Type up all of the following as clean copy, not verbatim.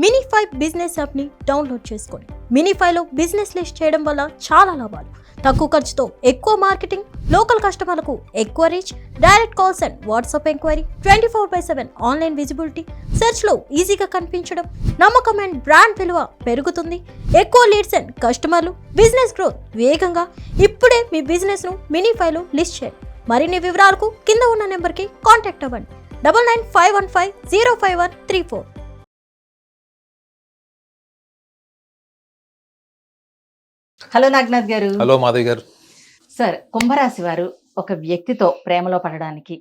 Minify business యాప్ని download చేసుకోండి. మినిఫైలో business list చేయడం వల్ల చాలా లాభాలు. తక్కువ ఖర్చుతో ఎక్కువ మార్కెటింగ్, లోకల్ కస్టమర్లకు ఎక్కువ reach, direct calls and WhatsApp enquiry, 24/7 online visibility, సెర్చ్లో ఈజీగా కనిపించడం, నమ్మకం అండ్ బ్రాండ్ విలువ పెరుగుతుంది, ఎక్కువ లీడ్స్ అండ్ కస్టమర్లు, బిజినెస్ గ్రోత్ వేగంగా. ఇప్పుడే మీ బిజినెస్ను మినిఫైలో లిస్ట్ చేయండి. మరిన్ని వివరాలకు కింద ఉన్న నెంబర్కి కాంటాక్ట్ అవ్వండి. 9951505134. హలో నాగనాథ్ గారు. హలో మాధవి గారు. సార్, కుంభరాశి వారు ఒక వ్యక్తితో ప్రేమలో పడడానికి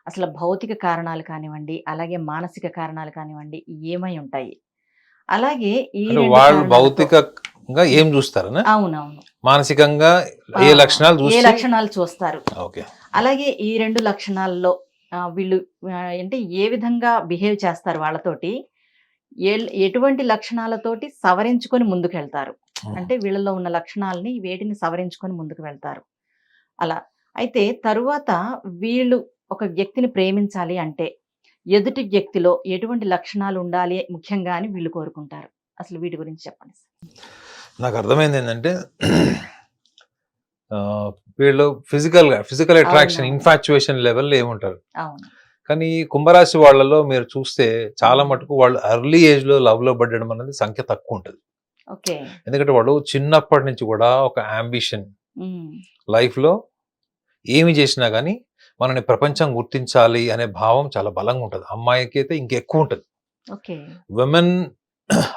అసలు భౌతిక కారణాలు కానివ్వండి, అలాగే మానసిక కారణాలు కానివ్వండి, ఏమై ఉంటాయి? అలాగే ఈ వాళ్ళు భౌతికంగా ఏం చూస్తారనా? అవునవును. మానసికంగా ఏ లక్షణాలు చూస్తారు? ఓకే. అలాగే ఈ రెండు లక్షణాల్లో వీళ్ళు అంటే ఏ విధంగా బిహేవ్ చేస్తారు వాళ్ళతోటి, ఎటువంటి లక్షణాలతోటి సవరించుకొని ముందుకెళ్తారు? అంటే వీళ్ళలో ఉన్న లక్షణాలని వేటిని సవరించుకొని ముందుకు వెళ్తారు అలా. అయితే తరువాత వీళ్ళు ఒక వ్యక్తిని ప్రేమించాలి అంటే ఎదుటి వ్యక్తిలో ఎటువంటి లక్షణాలు ఉండాలి ముఖ్యంగా అని వీళ్ళు కోరుకుంటారు? అసలు వీటి గురించి చెప్పండి. నాకు అర్థమైంది ఏంటంటే వీళ్ళు ఫిజికల్ అట్రాక్షన్, ఇన్ఫాచ్యుయేషన్ లెవెల్ ఏముంటారు. కానీ కుంభరాశి వాళ్ళలో మీరు చూస్తే చాలా మటుకు వాళ్ళు ఎర్లీ ఏజ్ లో లవ్ లో పడడం అనేది సంఖ్య తక్కువ ఉంటుంది. ఎందుకంటే వాళ్ళు చిన్నప్పటి నుంచి కూడా ఒక అంబిషన్, లైఫ్ లో ఏమి చేసినా గానీ మనని ప్రపంచం గుర్తించాలి అనే భావం చాలా బలంగా ఉంటుంది. అమ్మాయికి అయితే ఇంకెక్కువ ఉంటుంది. Women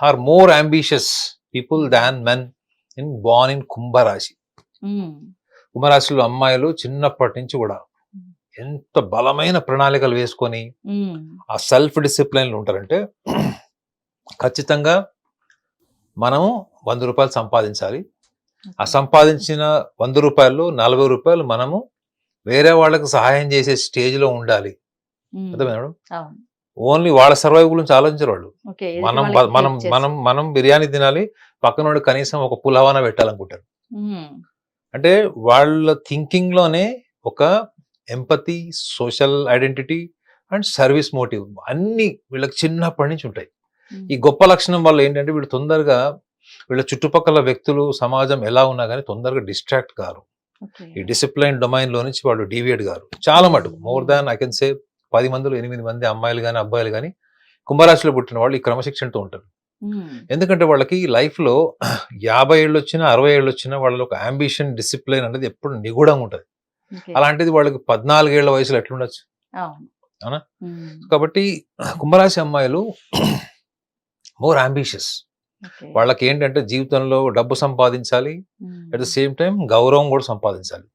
are more ambitious people than men born in కుంభరాశి. కుంభరాశిలో అమ్మాయిలు చిన్నప్పటి నుంచి కూడా ఎంత బలమైన ప్రణాళికలు వేసుకొని ఆ సెల్ఫ్ డిసిప్లైన్లు ఉంటారంటే, ఖచ్చితంగా మనము 100 రూపాయలు సంపాదించాలి. ఆ సంపాదించిన 100 రూపాయలు 40 రూపాయలు మనము వేరే వాళ్ళకి సహాయం చేసే స్టేజ్ లో ఉండాలి. అర్థమే మేడం? ఓన్లీ వాళ్ళ సర్వైవ్ గురించి ఆలోచించరు వాళ్ళు. మనం బిర్యానీ తినాలి, పక్కనోడు కనీసం ఒక పులావాన పెట్టాలనుకుంటారు. అంటే వాళ్ళ థింకింగ్ లోనే ఒక empathy, social identity and service motive అన్ని వీళ్ళకి చిన్నప్పటి నుంచి ఉంటాయి. ఈ గొప్ప లక్షణం వల్ల ఏంటంటే వీళ్ళు తొందరగా వీళ్ళ చుట్టుపక్కల వ్యక్తులు, సమాజం ఎలా ఉన్నా కానీ తొందరగా డిస్ట్రాక్ట్ కారు. ఈ డిసిప్లైన్ డొమైన్ లో నుంచి వాళ్ళు డీవియేట్ గారు. చాలా మటుకు more than I can say 10 మందిలో 8 మంది అమ్మాయిలు కానీ అబ్బాయిలు కానీ కుంభరాశిలో పుట్టిన వాళ్ళు ఈ క్రమశిక్షణతో ఉంటారు. ఎందుకంటే వాళ్ళకి లైఫ్ లో 50 ఏళ్ళు వచ్చినా 60 ఏళ్ళు వచ్చినా వాళ్ళలో ఒక అంబిషన్, డిసిప్లైన్ అనేది ఎప్పుడు నిగూఢంగా ఉంటుంది. అలాంటిది వాళ్ళకి 14 ఏళ్ల వయసులో ఎట్లుండొచ్చు? అవునా? కాబట్టి కుంభరాశి అమ్మాయిలు మోర్ అంబిషియస్. వాళ్ళకి ఏంటంటే జీవితంలో డబ్బు సంపాదించాలి, అట్ ద సేమ్ టైం గౌరవం కూడా సంపాదించాలి.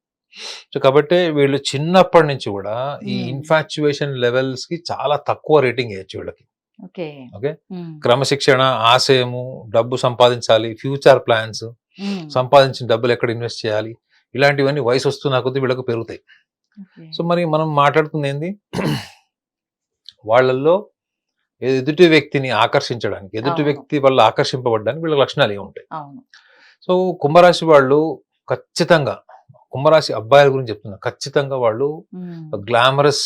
సో కాబట్టి వీళ్ళు చిన్నప్పటి నుంచి కూడా ఈ ఇన్ఫాచ్యుయేషన్ లెవెల్స్ కి చాలా తక్కువ రేటింగ్ ఇవ్వచ్చు వీళ్ళకి. ఓకే, క్రమశిక్షణ, ఆశయము, డబ్బు సంపాదించాలి, ఫ్యూచర్ ప్లాన్స్, సంపాదించిన డబ్బులు ఎక్కడ ఇన్వెస్ట్ చేయాలి, ఇలాంటివన్నీ వయసు వస్తున్న కొద్దీ వీళ్ళకు పెరుగుతాయి. సో మరి మనం మాట్లాడుతుంది ఏంది, వాళ్ళల్లో ఎదుటి వ్యక్తిని ఆకర్షించడానికి, ఎదుటి వ్యక్తి వల్ల ఆకర్షింపబడడానికి వీళ్ళ లక్షణాలు ఏముంటాయి. సో కుంభరాశి వాళ్ళు ఖచ్చితంగా, కుంభరాశి అబ్బాయిల గురించి చెప్తున్నా, ఖచ్చితంగా వాళ్ళు గ్లామరస్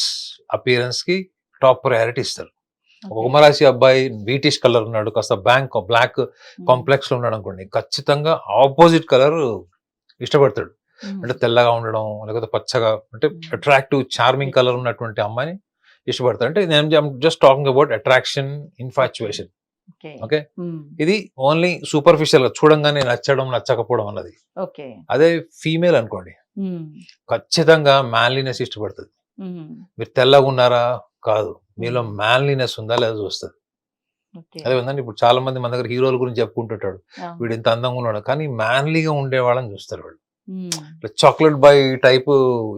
అపియరెన్స్ కి టాప్ ప్రయారిటీ ఇస్తారు. ఒక కుంభరాశి అబ్బాయి వీటిష్ కలర్ ఉన్నాడు, కాస్త బ్లాక్ కాంప్లెక్స్ లో ఉన్నాడు అనుకోండి, ఖచ్చితంగా ఆపోజిట్ కలర్ ఇష్టపడతాడు. అంటే తెల్లగా ఉండడం, లేకపోతే పచ్చగా, అంటే అట్రాక్టివ్, చార్మింగ్ కలర్ ఉన్నటువంటి అమ్మాయిని ఇష్టపడతారు. అంటే నేను just talking about attraction, infatuation. Okay, ఇది ఓన్లీ సూపర్ఫిషియల్ గా చూడంగానే నచ్చడం, నచ్చకపోవడం అన్నది. అదే ఫీమేల్ అనుకోండి, ఖచ్చితంగా మ్యాన్లీనెస్ ఇష్టపడుతుంది. మీరు తెల్లగా ఉన్నారా? కాదు, మీలో మ్యాన్లీనెస్ ఉందా లేదా చూస్తుంది. అదే విధంగా ఇప్పుడు చాలా మంది మన దగ్గర హీరోల గురించి చెప్పుకుంటుంటాడు, వీడు ఇంత అందంగా ఉన్నాడు, కానీ మ్యాన్లీగా ఉండే వాళ్ళని చూస్తారు వాళ్ళు. చాక్లెట్ బాయ్ టైప్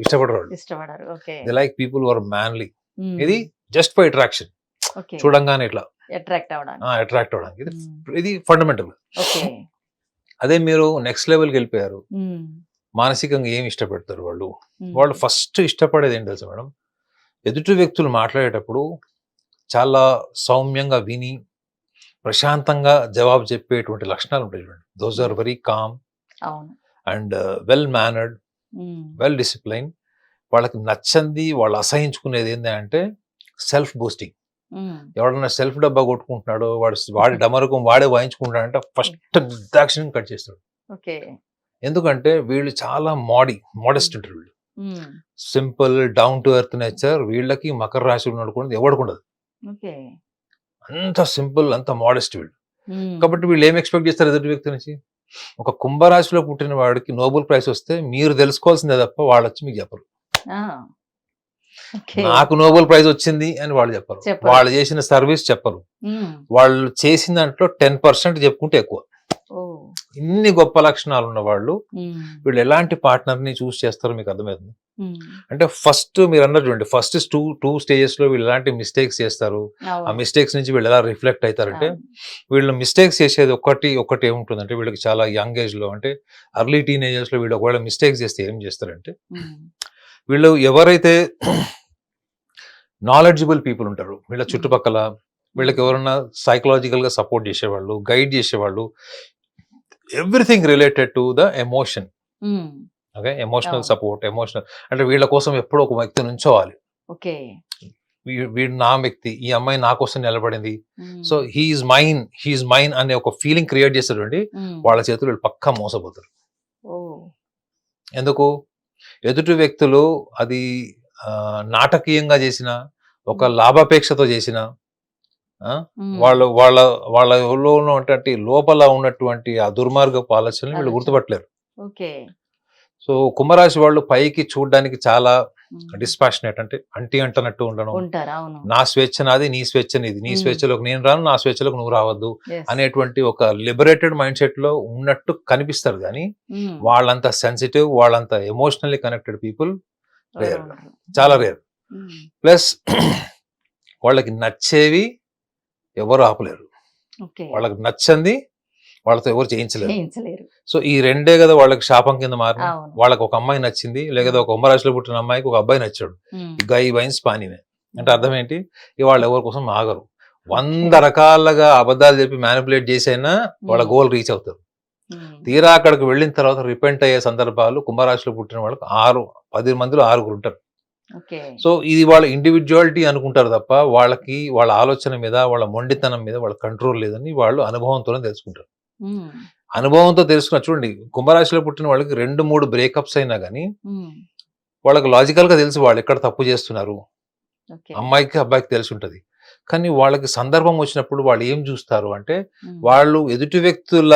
ఇష్టపడరు వాళ్ళు. They like people are manly. ఇది జస్ట్ ఫర్ అట్రాక్షన్, చూడంగానే ఇట్లా అట్రాక్ట్ అవడానికి. ఇది ఫండమెంటల్. అదే మీరు నెక్స్ట్ లెవెల్కి వెళ్ళిపోయారు, మానసికంగా ఏమి ఇష్టపడతారు వాళ్ళు? వాళ్ళు ఫస్ట్ ఇష్టపడేది ఏంటి తెలుసా మేడం, ఎదుటి వ్యక్తులు మాట్లాడేటప్పుడు చాలా సౌమ్యంగా విని ప్రశాంతంగా జవాబు చెప్పేటువంటి లక్షణాలు ఉంటాయి చూడండి. Those are very calm and well mannered, well discipline. వాళ్ళకి నచ్చంది, వాళ్ళు అసహించుకునేది ఏంటంటే సెల్ఫ్ బూస్టింగ్. ఎవడన్నా సెల్ఫ్ డబ్బా కొట్టుకుంటున్నాడో వాడి డమరుకం వాడే వాయించుకుంటాడంటే ఫస్ట్ నిర్దాక్షిణ్యం కట్ చేస్తాడు. ఓకే. ఎందుకంటే వీళ్ళు చాలా మోడెస్ట్ ఉంటారు. వీళ్ళు simple down to earth nature. వీళ్ళకి మకర రాశి ఉన్నాడు కూడా ఎవరికి ఉండదు. ఓకే. అంత సింపుల్, అంత మోడెస్ట్ వీళ్ళు. కాబట్టి వీళ్ళు ఏం ఎక్స్పెక్ట్ చేస్తారు ఎదుటి వ్యక్తి నుంచి? ఒక కుంభరాశిలో పుట్టిన వాడికి నోబెల్ ప్రైజ్ వస్తే మీరు తెలుసుకోవాల్సిందే తప్ప వాళ్ళు వచ్చి మీకు చెప్పరు. నాకు నోబెల్ ప్రైజ్ వచ్చింది అని వాళ్ళు చెప్పరు. వాళ్ళు చేసిన సర్వీస్ చెప్పరు. వాళ్ళు చేసిన దాంట్లో 10% చెప్పుకుంటే ఎక్కువ. ఇన్ని గొప్ప లక్షణాలు ఉన్న వాళ్ళు వీళ్ళు ఎలాంటి పార్ట్నర్ ని చూస్ చేస్తారో మీకు అర్థమవుతుంది. అంటే ఫస్ట్ మీరు అన్నారు చూడండి, ఫస్ట్ టూ స్టేజెస్ లో వీళ్ళు ఎలాంటి మిస్టేక్స్ చేస్తారు, ఆ మిస్టేక్స్ నుంచి వీళ్ళు ఎలా రిఫ్లెక్ట్ అవుతారంటే, వీళ్ళు మిస్టేక్స్ చేసేది ఒకటి ఏముంటుందంటే, వీళ్ళకి చాలా యంగ్ ఏజ్ లో అంటే అర్లీ టీనేజర్స్ లో వీళ్ళు ఒకవేళ మిస్టేక్స్ చేస్తే ఏం చేస్తారంటే, వీళ్ళు ఎవరైతే నాలెడ్జబుల్ పీపుల్ ఉంటారు వీళ్ళ చుట్టుపక్కల, వీళ్ళకి ఎవరన్నా సైకలాజికల్ గా సపోర్ట్ చేసేవాళ్ళు, గైడ్ చేసేవాళ్ళు, everything related to the emotion. Okay, emotional support, emotional అంటే వీళ్ళ కోసం ఎప్పుడో ఒక వ్యక్తి నుంచోవాలి. వీడు నా వ్యక్తి, ఈ అమ్మాయి నా కోసం నిలబడింది, సో హీఈస్ మైన్ అనే ఒక ఫీలింగ్ క్రియేట్ చేస్తారండి. వాళ్ళ చేతులు వీళ్ళు పక్కా మోసపోతారు. ఎందుకు? ఎదుటి వ్యక్తులు అది నాటకీయంగా చేసిన, ఒక లాభాపేక్షతో చేసిన, వాళ్ళలో ఉన్నటువంటి లోపల ఉన్నటువంటి ఆ దుర్మార్గపు ఆలోచనలు వీళ్ళు గుర్తుపట్టలేరు. సో కుంభరాశి వాళ్ళు పైకి చూడడానికి చాలా డిస్పాషనేట్, అంటే అంటనట్టు ఉండడం, నా స్వేచ్ఛ నాది, నీ స్వేచ్ఛ నీది, నీ స్వేచ్ఛలోకి నేను రాను, నా స్వేచ్ఛలోకి నువ్వు రావద్దు అనేటువంటి ఒక లిబరేటెడ్ మైండ్ సెట్ లో ఉన్నట్టు కనిపిస్తారు. కానీ వాళ్ళంత సెన్సిటివ్, వాళ్ళంత ఎమోషనల్లీ కనెక్టెడ్ పీపుల్ రేర్, చాలా రేర్. ప్లస్ వాళ్ళకి నచ్చేవి ఎవరు ఆపలేరు, వాళ్ళకి నచ్చంది వాళ్ళతో ఎవరు చేయించలేరు. సో ఈ రెండే కదా వాళ్ళకి శాపం కింద మారిన. వాళ్ళకి ఒక అమ్మాయి నచ్చింది, లేదా ఒక కుంభరాశిలో పుట్టిన అమ్మాయికి ఒక అబ్బాయి నచ్చాడు, గై వైన్స్ పానీనే అంటే అర్థం ఏంటి? వాళ్ళు ఎవరి కోసం ఆగరు. 100 రకాలుగా అబద్ధాలు చెప్పి మ్యానిపులేట్ చేసైనా వాళ్ళ గోల్ రీచ్ అవుతారు. తీరా అక్కడికి వెళ్ళిన తర్వాత రిపెంట్ అయ్యే సందర్భాలు కుంభరాశిలో పుట్టిన వాళ్ళకి 10 మందిలో 6 ఉంటారు. సో ఇది వాళ్ళ ఇండివిజువాలిటీ అనుకుంటారు తప్ప వాళ్ళకి వాళ్ళ ఆలోచన మీద, వాళ్ళ మొండితనం మీద వాళ్ళ కంట్రోల్ లేదని వాళ్ళు అనుభవంతోనే తెలుసుకుంటారు. అనుభవంతో తెలుసుకున్న చూడండి, కుంభరాశిలో పుట్టిన వాళ్ళకి 2-3 బ్రేకప్స్ అయినా కానీ వాళ్ళకి లాజికల్ గా తెలుసు వాళ్ళు ఎక్కడ తప్పు చేస్తున్నారు. అమ్మాయికి అబ్బాయికి తెలిసి ఉంటది. కానీ వాళ్ళకి సందర్భం వచ్చినప్పుడు వాళ్ళు ఏం చూస్తారు అంటే, వాళ్ళు ఎదుటి వ్యక్తుల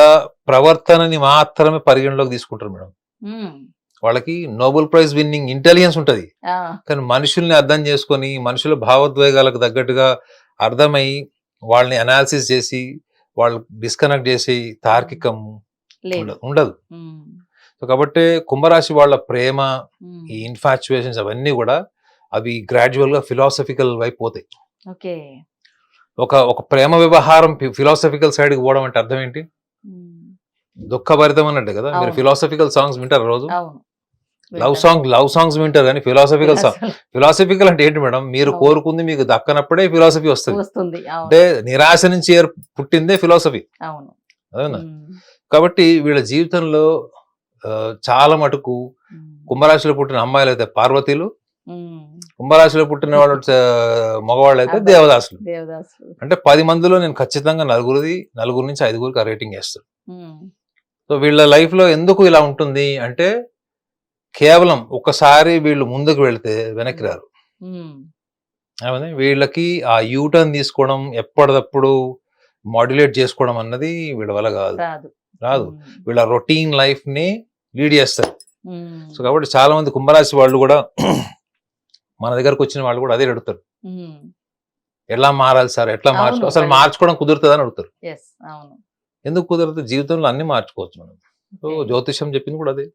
ప్రవర్తనని మాత్రమే పరిగణలోకి తీసుకుంటారు మేడం. వాళ్ళకి నోబెల్ ప్రైజ్ విన్నింగ్ ఇంటెలిజెన్స్ ఉంటది, కానీ మనుషుల్ని అర్థం చేసుకొని, మనుషుల భావోద్వేగాలకు తగ్గట్టుగా అర్థమై వాళ్ళని అనాలిసిస్ చేసి వాళ్ళు డిస్కనెక్ట్ చేసి తార్కికం ఉండదు. సో కాబట్టి కుంభరాశి వాళ్ళ ప్రేమ, ఈ ఇన్ఫాచ్యుయేషన్స్ అవన్నీ కూడా అవి గ్రాడ్యువల్ గా ఫిలాసఫికల్ వైపు పోతాయి. ఒక ప్రేమ వ్యవహారం ఫిలాసఫికల్ సైడ్ కి పోవడం అంటే అర్థం ఏంటి? దుఃఖభరితం అన్నట్టు కదా. మీరు ఫిలాసఫికల్ సాంగ్స్ వింటారు రోజు? లవ్ సాంగ్స్ వింటారు కానీ ఫిలాసఫికల్ అంటే ఏంటి మేడం? మీరు కోరుకుంది మీకు దక్కనప్పుడే ఫిలాసఫీ వస్తుంది. అంటే నిరాశ నుంచి పుట్టిందే ఫిలాసఫీ. అవునా? కాబట్టి వీళ్ళ జీవితంలో చాలా మటుకు కుంభరాశిలో పుట్టిన అమ్మాయిలు అయితే పార్వతీలు, కుంభరాశిలో పుట్టిన వాళ్ళు మగవాళ్ళు అయితే దేవదాసులు. అంటే 10 మందిలో నేను ఖచ్చితంగా నలుగురు నుంచి 5 రేటింగ్ చేస్తాను. సో వీళ్ళ లైఫ్ లో ఎందుకు ఇలా ఉంటుంది అంటే, కేవలం ఒకసారి వీళ్ళు ముందుకు వెళ్తే వెనక్కి రారు. వీళ్ళకి ఆ యూటర్న్ తీసుకోవడం, ఎప్పటికప్పుడు మాడ్యులేట్ చేసుకోవడం అన్నది వీళ్ళ వల్ల రాదు. వీళ్ళ రొటీన్ లైఫ్ ని లీడ్ చేస్తారు. సో కాబట్టి చాలా మంది కుంభరాశి వాళ్ళు కూడా మన దగ్గరకు వచ్చిన వాళ్ళు కూడా అదే అడుగుతారు, ఎలా మారాలి సార్, ఎట్లా మార్చుకో, అసలు మార్చుకోవడం కుదురుతుందని అడుగుతారు. ఎందుకు కుదరదు? జీవితంలో అన్ని మార్చుకోవచ్చు మనం. సో జ్యోతిషం చెప్పింది కూడా అదే.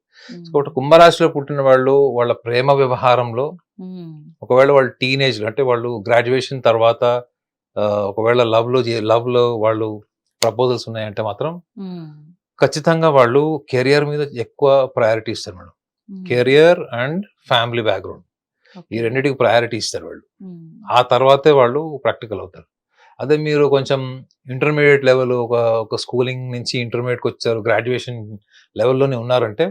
కాబట్టి కుంభరాశిలో పుట్టిన వాళ్ళు వాళ్ళ ప్రేమ వ్యవహారంలో, ఒకవేళ వాళ్ళు టీనేజ్ అంటే వాళ్ళు గ్రాడ్యుయేషన్ తర్వాత ఒకవేళ లవ్ లో వాళ్ళు ప్రపోజల్స్ ఉన్నాయంటే మాత్రం ఖచ్చితంగా వాళ్ళు కెరియర్ మీద ఎక్కువ ప్రయారిటీ ఇస్తారు madam. Career and family background, ఈ రెండింటికి ప్రయారిటీ ఇస్తారు వాళ్ళు. ఆ తర్వాతే వాళ్ళు ప్రాక్టికల్ అవుతారు. అదే మీరు కొంచెం ఇంటర్మీడియట్ లెవెల్, ఒక స్కూలింగ్ నుంచి ఇంటర్మీడియట్కి వచ్చారు, గ్రాడ్యుయేషన్ లెవెల్లోనే ఉన్నారంటే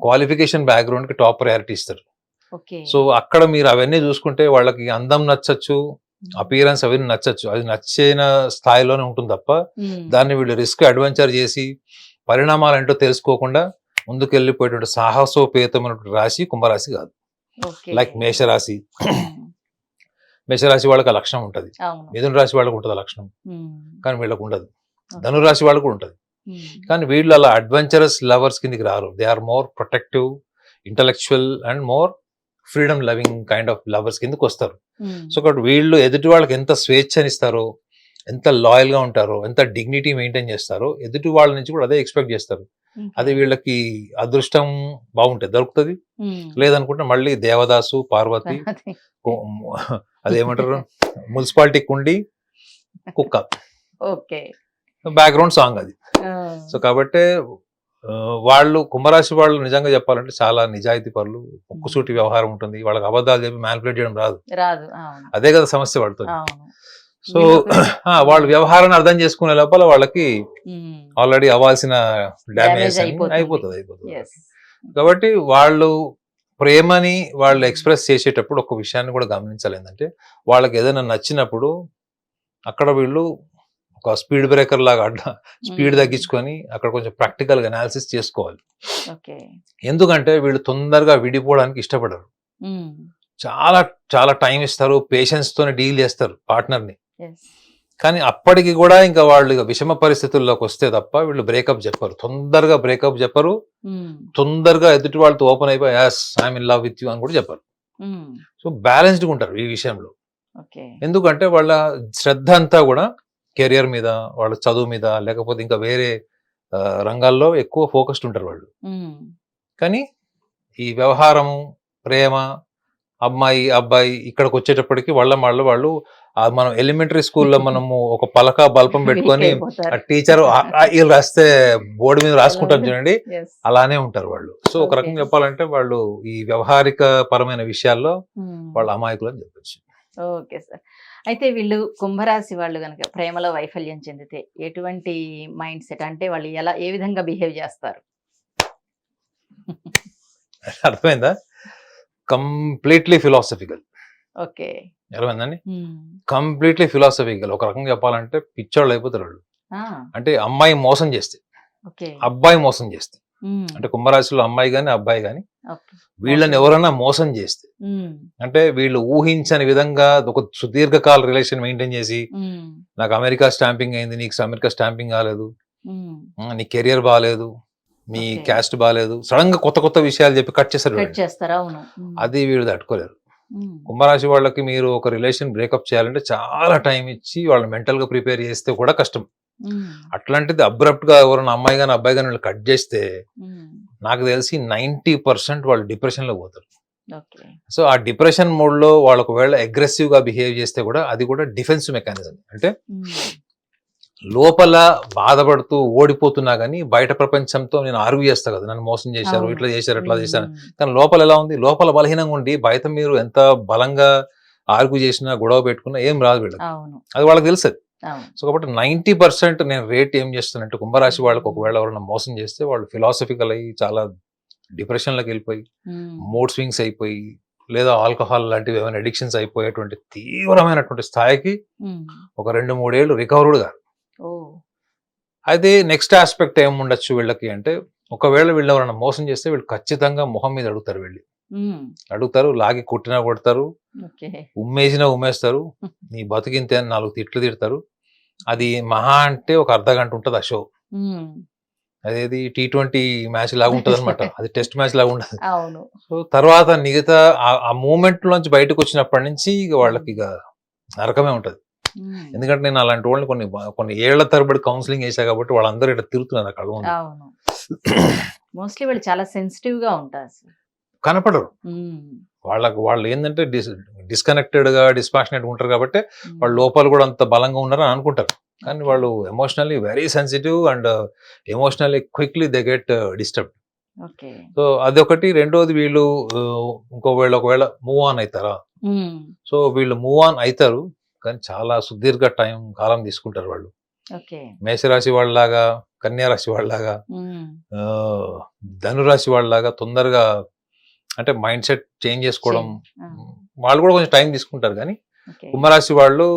క్వాలిఫికేషన్ బ్యాక్గ్రౌండ్ కి టాప్ ప్రయారిటీ ఇస్తారు. సో అక్కడ మీరు అవన్నీ చూసుకుంటే వాళ్ళకి అందం నచ్చచ్చు, అపియరెన్స్ అవన్నీ నచ్చచ్చు, అది నచ్చిన స్థాయిలోనే ఉంటుంది తప్ప దాన్ని వీళ్ళు రిస్క్ అడ్వెంచర్ చేసి పరిణామాలు ఏంటో తెలుసుకోకుండా ముందుకెళ్ళిపోయేటువంటి సాహసోపేతమైనటువంటి రాశి కుంభరాశి కాదు. లైక్ మేషరాశి, మేషరాశి వాళ్ళకి ఆ లక్షణం ఉంటుంది, మిథున రాశి వాళ్ళకు ఉంటుంది ఆ లక్షణం, కానీ వీళ్ళకు ఉండదు. ధనురాశి వాళ్ళకు కూడా ఉంటుంది, కానీ వీళ్ళు అలా అడ్వెంచరస్ లవర్స్ కిందకి రారు. They are more protective, intellectual and more freedom loving kind of lovers కిందకి వస్తారు. సో కాబట్టి వీళ్ళు ఎదుటి వాళ్ళకి ఎంత స్వేచ్ఛనిస్తారో, ఎంత లాయల్ గా ఉంటారో, ఎంత డిగ్నిటీ మెయింటైన్ చేస్తారో, ఎదుటి వాళ్ళ నుంచి కూడా అదే ఎక్స్పెక్ట్ చేస్తారు. అది వీళ్ళకి అదృష్టం బాగుంటుంది దొరుకుతుంది, లేదనుకుంటే మళ్ళీ దేవదాసు పార్వతి అదేమంటారు మున్సిపాలిటీ కుండి కుక్క బ్యాక్గ్రౌండ్ సాంగ్ అది. సో కాబట్టి వాళ్ళు కుంభరాశి వాళ్ళు నిజంగా చెప్పాలంటే చాలా నిజాయితీ పరులు, ముక్కుసూటి వ్యవహారం ఉంటుంది, వాళ్ళకి అబద్ధాలు చెప్పి మ్యానిపులేట్ చేయడం రాదు. అదే కదా సమస్య వాళ్ళతో. సో వాళ్ళు వ్యవహారాన్ని అర్థం చేసుకునే లోపల వాళ్ళకి ఆల్రెడీ అవ్వాల్సిన డ్యామేజ్ అయిపోతుంది. కాబట్టి వాళ్ళు ప్రేమని వాళ్ళు ఎక్స్ప్రెస్ చేసేటప్పుడు ఒక విషయాన్ని కూడా గమనించాలి, ఏంటంటే వాళ్ళకి ఏదైనా నచ్చినప్పుడు అక్కడ వీళ్ళు ఒక స్పీడ్ బ్రేకర్ లాగా స్పీడ్ తగ్గించుకొని అక్కడ కొంచెం ప్రాక్టికల్ గా అనాలిసిస్ చేసుకోవాలి. ఎందుకంటే వీళ్ళు తొందరగా విడిపోవడానికి ఇష్టపడరు, చాలా చాలా టైం ఇస్తారు, పేషెన్స్ తోనే డీల్ చేస్తారు పార్ట్నర్ ని. కానీ అప్పటికి కూడా ఇంకా వాళ్ళు విషమ పరిస్థితుల్లోకి వస్తే తప్ప వీళ్ళు బ్రేకప్ చెప్పరు, తొందరగా బ్రేకప్ చెప్పరు, తొందరగా ఎదుటి వాళ్ళతో ఓపెన్ అయిపోయి as I'm in love with you అని కూడా చెప్పరు. సో బ్యాలెన్స్డ్గా ఉంటారు ఈ విషయంలో. ఎందుకంటే వాళ్ళ శ్రద్ధ అంతా కూడా కెరియర్ మీద, వాళ్ళ చదువు మీద, లేకపోతే ఇంకా వేరే రంగాల్లో ఎక్కువ ఫోకస్డ్ ఉంటారు వాళ్ళు. కానీ ఈ వ్యవహారము, ప్రేమ, అమ్మాయి అబ్బాయి ఇక్కడికి వచ్చేటప్పటికి వాళ్ళు మనం ఎలిమెంటరీ స్కూల్లో మనము ఒక పలక బల్పం పెట్టుకొని టీచర్ వీళ్ళు రాస్తే బోర్డు మీద రాసుకుంటాం చూడండి, అలానే ఉంటారు వాళ్ళు. సో ఒక రకంగా చెప్పాలంటే వాళ్ళు ఈ వ్యవహారిక పరమైన విషయాల్లో వాళ్ళ అమాయకులు అని చెప్పచ్చు. Okay sir. అయితే వీళ్ళు కుంభరాశి వాళ్ళు కనుక ప్రేమలో వైఫల్యం చెందితే ఎటువంటి మైండ్ సెట్, అంటే వాళ్ళు ఏ విధంగా బిహేవ్ చేస్తారు? అర్థమైందా? Completely philosophical. ఓకే, అర్థమైందండి? Completely philosophical. ఒక రకంగా చెప్పాలంటే పిచ్చోళ్ళు అయిపోతారు వాళ్ళు. అంటే అమ్మాయి మోసం చేస్తే, అబ్బాయి మోసం చేస్తే, అంటే కుంభరాశిలో అమ్మాయి గాని అబ్బాయి గాని వీళ్ళని ఎవరైనా మోసం చేస్తే, అంటే వీళ్ళు ఊహించని విధంగా ఒక సుదీర్ఘకాల రిలేషన్ మెయింటైన్ చేసి నాకు అమెరికా స్టాంపింగ్ అయింది, నీకు అమెరికా స్టాంపింగ్ కాలేదు, నీ కెరియర్ బాగాలేదు, మీ క్యాస్ట్ బాగాలేదు, సడన్ గా కొత్త కొత్త విషయాలు చెప్పి కట్ చేస్తారు. అది వీళ్ళు తట్టుకోలేరు. కుంభరాశి వాళ్ళకి మీరు ఒక రిలేషన్ బ్రేకప్ చేయాలంటే చాలా టైం ఇచ్చి వాళ్ళు మెంటల్ గా ప్రిపేర్ చేస్తే కూడా కష్టం. అట్లాంటిది అబ్రప్ట్ గా ఎవరైనా అమ్మాయి గాని అబ్బాయి గాని కట్ చేస్తే నాకు తెలిసి 90% వాళ్ళు డిప్రెషన్ లో పోతారు. సో ఆ డిప్రెషన్ మోడ్ లో వాళ్ళు ఒకవేళ అగ్రెసివ్ గా బిహేవ్ చేస్తే కూడా అది కూడా డిఫెన్స్ మెకానిజం. అంటే లోపల బాధపడుతూ ఓడిపోతున్నా గానీ బయట ప్రపంచంతో నేను ఆర్గ్యూ చేస్తా కదా, నన్ను మోసం చేశారు, ఇట్లా చేశారు, అట్లా చేశారు. కానీ లోపల ఎలా ఉంది, లోపల బలహీనంగా ఉండి బయట మీరు ఎంత బలంగా ఆర్గ్యూ చేసినా గొడవ పెట్టుకున్నా ఏం రాదు వీళ్ళకి, అది వాళ్ళకి తెలుస్తుంది. సో కాబట్టి 90% నేను రేట్ ఏం చేస్తానంటే కుంభరాశి వాళ్ళకి ఒకవేళ ఎవరైనా మోసం చేస్తే వాళ్ళు ఫిలాసఫికల్ అయ్యి చాలా డిప్రెషన్లోకి వెళ్ళిపోయి మూడ్ స్వింగ్స్ అయిపోయి లేదా ఆల్కహాల్ లాంటివి ఏమైనా అడిక్షన్స్ అయిపోయేటువంటి తీవ్రమైనటువంటి స్థాయికి ఒక 2-3 ఏళ్ళు రికవర్ గారు. అయితే నెక్స్ట్ ఆస్పెక్ట్ ఏముండొచ్చు వీళ్ళకి అంటే, ఒకవేళ వీళ్ళు ఎవరైనా మోసం చేస్తే వీళ్ళు ఖచ్చితంగా మొహం మీద అడుగుతారు, లాగి కొట్టినా కొడతారు, ఉమ్మేసినా ఉమ్మేస్తారు, నీ బతికింతే అని 4 తిట్లు తిడతారు. అది మహా అంటే ఒక అర్ధగంట ఉంటుంది ఆ షో. అదేది T20 మ్యాచ్ లాగా ఉంటది అనమాట, అది టెస్ట్ మ్యాచ్ లాగా ఉండదు. సో తర్వాత మిగతా ఆ మూమెంట్ లోంచి బయటకు వచ్చినప్పటి నుంచి ఇక వాళ్ళకి ఇక నరకమే ఉంటది. ఎందుకంటే నేను అలాంటి వాళ్ళని కొన్ని ఏళ్ల తరబడి కౌన్సిలింగ్ చేశా కాబట్టి వాళ్ళందరూ ఇట్లా తిరుగుతున్నారు అక్కడ. మోస్ట్లీ వాళ్ళు చాలా సెన్సిటివ్ గా ఉంటారు, కనపడరు. వాళ్ళు ఏంటంటే డిస్కనెక్టెడ్ గా డిస్పాషనేట్ ఉంటారు కాబట్టి వాళ్ళు లోపల కూడా అంత బలంగా ఉన్నారని అనుకుంటారు. కానీ వాళ్ళు emotionally very sensitive and emotionally quickly they get disturbed. So అదొకటి. రెండోది వీళ్ళు ఒకవేళ మూవ్ ఆన్ అవుతారా, సో వీళ్ళు మూవ్ ఆన్ అవుతారు కానీ చాలా సుదీర్ఘ కాలం తీసుకుంటారు వాళ్ళు. మేషరాశి వాళ్ళలాగా, కన్యారాశి వాళ్ళలాగా, ధనురాశి వాళ్ళలాగా తొందరగా అంటే మైండ్ సెట్ చేంజ్ చేసుకోవడం వాళ్ళు కూడా కొంచెం టైం తీసుకుంటారు. కానీ ఓకే. కుంభరాశి వాళ్ళు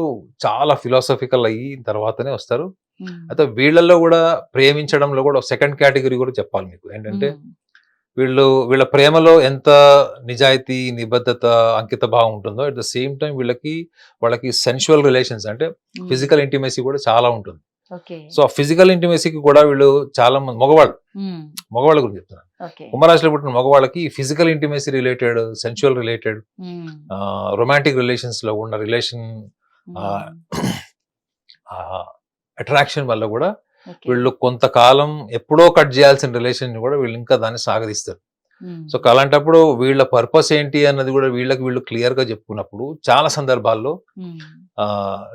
చాలా ఫిలాసఫికల్ అయిన తర్వాతనే వస్తారు. ఉమ్. అయితే వీళ్ళల్లో కూడా ప్రేమించడంలో కూడా సెకండ్ కేటగిరీ కూడా చెప్పాలి మీకు. ఏంటంటే ఉమ్. వీళ్ళ ప్రేమలో ఎంత నిజాయితీ, నిబద్ధత, అంకిత భావం ఉంటుందో అట్ ద సేమ్ టైం వాళ్ళకి సెన్షువల్ రిలేషన్స్ అంటే ఉమ్. ఫిజికల్ ఇంటిమసీ కూడా చాలా ఉంటుంది. ఓకే. సో ఆ ఫిజికల్ ఇంటిమసీకి కూడా వీళ్ళు చాలా మంది ఉమ్. మగవాళ్ళ గురించి చెప్తున్నాను. ఓకే. కుంభరాశిలో పుట్టిన మగవాళ్ళకి physical intimacy related, sensual related, um. Romantic relations లో ఉన్న రిలేషన్ ఉమ్. అట్రాక్షన్ వల్ల కూడా ఓకే. వీళ్ళు కొంతకాలం ఎప్పుడో కట్ చేయాల్సిన రిలేషన్ కూడా వీళ్ళు ఇంకా దాన్ని సాగదీస్తారు. ఉమ్. సో అలాంటప్పుడు వీళ్ళ పర్పస్ ఏంటి అన్నది కూడా వీళ్ళు క్లియర్ గా చెప్పుకున్నప్పుడు చాలా సందర్భాల్లో ఉమ్.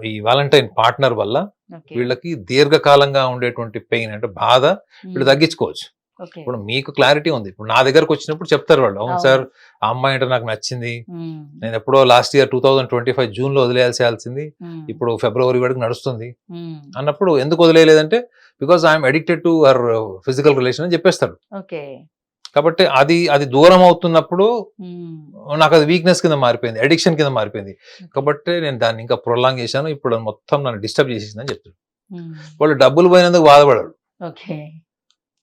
ఈ వాలంటైన్ పార్ట్నర్ వల్ల ఓకే. వీళ్ళకి దీర్ఘకాలంగా ఉండేటువంటి పెయిన్ అంటే బాధ వీళ్ళు ఉమ్. తగ్గించుకోవచ్చు. ఓకే. ఇప్పుడు మీకు క్లారిటీ ఉంది. ఇప్పుడు నా దగ్గరకు వచ్చినప్పుడు చెప్తారు వాళ్ళు, అవును అవును. సార్ ఆ అమ్మాయి అంటే నాకు నచ్చింది, ఉమ్. నేను ఎప్పుడో లాస్ట్ ఇయర్ 2025 జూన్ లో వదిలేయాల్సింది, ఉమ్. ఇప్పుడు ఫిబ్రవరి వరకు నడుస్తుంది ఉమ్. అన్నప్పుడు ఎందుకు వదిలేయలేదంటే because I'm addicted to our physical relation అని చెప్పేస్తాడు. ఓకే. కాబట్టి అది దూరం అవుతున్నప్పుడు ఉమ్. నాకు అది వీక్నెస్ కింద మారిపోయింది, అడిక్షన్ కింద మారిపోయింది. కాబట్టి నేను దాన్ని ఇంకా ప్రొలాంగ్ చేశాను, ఇప్పుడు అది మొత్తం నన్ను డిస్టర్బ్ చేసేసిందని చెప్తాడు. ఉమ్. వాళ్ళు డబ్బులు పోయినందుకు బాధపడరు. ఓకే.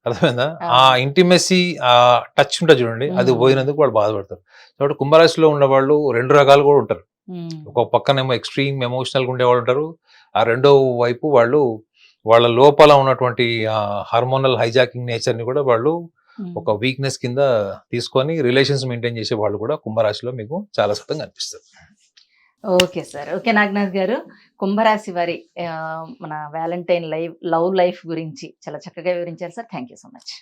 అర్థమైందా? ఆ అవును. ఇంటిమెసీ, ఆ టచ్ ఉంటుంది చూడండి, అది ఉమ్. పోయినందుకు వాళ్ళు బాధపడతారు. కాబట్టి కుంభరాశిలో ఉన్న వాళ్ళు రెండు రకాలు కూడా ఉంటారు. ఉమ్. ఒక పక్కనేమో ఎక్స్ట్రీమ్ ఎమోషనల్గా ఉండేవాళ్ళు ఉంటారు, ఆ రెండో వైపు వాళ్ళ లోపల ఉన్నటువంటి హార్మోనల్ హైజాకింగ్ నేచర్ ని కూడా వాళ్ళు ఉమ్. ఒక వీక్నెస్ కింద తీసుకొని రిలేషన్స్ మెయింటైన్ చేసే వాళ్ళు కూడా కుంభరాశిలో మీకు చాలా శాతం కనిపిస్తారు. Okay sir. ఓకే నాగనాథ్ గారు, కుంభరాశి వారి మన వ్యాలంటైన్ లవ్ లైఫ్ గురించి చాలా చక్కగా వివరించారు sir. Thank you so much.